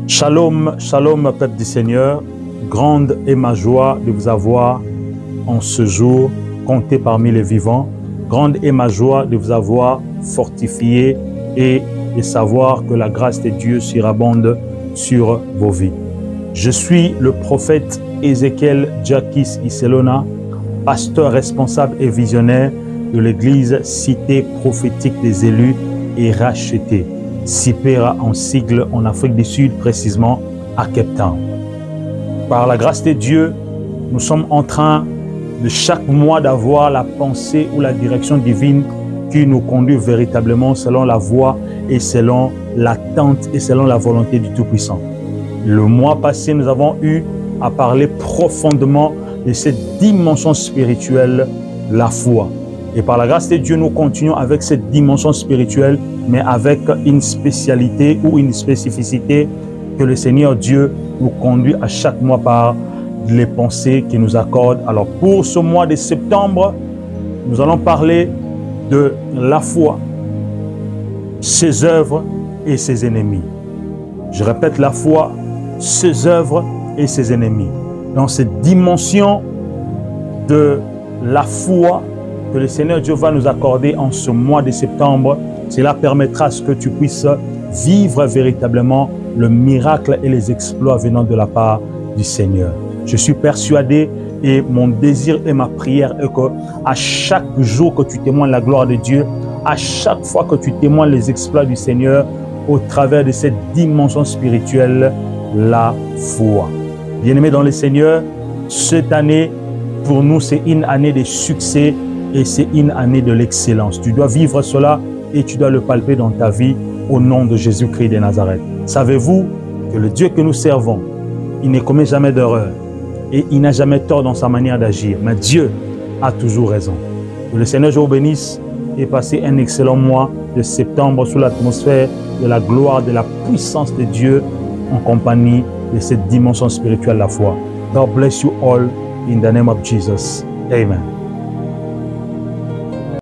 Shalom, shalom, peuple du Seigneur. Grande est ma joie de vous avoir en ce jour, compté parmi les vivants. Grande est ma joie de vous avoir fortifié et de savoir que la grâce de Dieu surabonde sur vos vies. Je suis le prophète Ézéchiel Jacques Iselona, pasteur responsable et visionnaire de l'église Cité prophétique des élus et rachetés, CIPERA en sigle en Afrique du Sud, précisément à Cape Town. Par la grâce de Dieu, nous sommes en train de chaque mois d'avoir la pensée ou la direction divine qui nous conduit véritablement selon la voie et selon l'attente et selon la volonté du Tout-Puissant. Le mois passé, nous avons eu à parler profondément de cette dimension spirituelle, la foi. Et par la grâce de Dieu, nous continuons avec cette dimension spirituelle, mais avec une spécialité ou une spécificité que le Seigneur Dieu nous conduit à chaque mois par les pensées qu'il nous accorde. Alors pour ce mois de septembre, nous allons parler de la foi, ses œuvres et ses ennemis. Je répète, la foi, ses œuvres et ses ennemis. Dans cette dimension de la foi que le Seigneur Dieu va nous accorder en ce mois de septembre, cela permettra à ce que tu puisses vivre véritablement le miracle et les exploits venant de la part du Seigneur. Je suis persuadé et mon désir et ma prière est que à chaque jour que tu témoignes la gloire de Dieu, à chaque fois que tu témoignes les exploits du Seigneur, au travers de cette dimension spirituelle, la foi. Bien-aimés dans le Seigneur, cette année, pour nous, c'est une année de succès et c'est une année de l'excellence. Tu dois vivre cela et tu dois le palper dans ta vie au nom de Jésus-Christ de Nazareth. Savez-vous que le Dieu que nous servons, il ne commet jamais d'erreur et il n'a jamais tort dans sa manière d'agir. Mais Dieu a toujours raison. Que le Seigneur vous bénisse et passez un excellent mois de septembre sous l'atmosphère de la gloire, de la puissance de Dieu en compagnie de cette dimension spirituelle de la foi. God bless you all in the name of Jesus. Amen.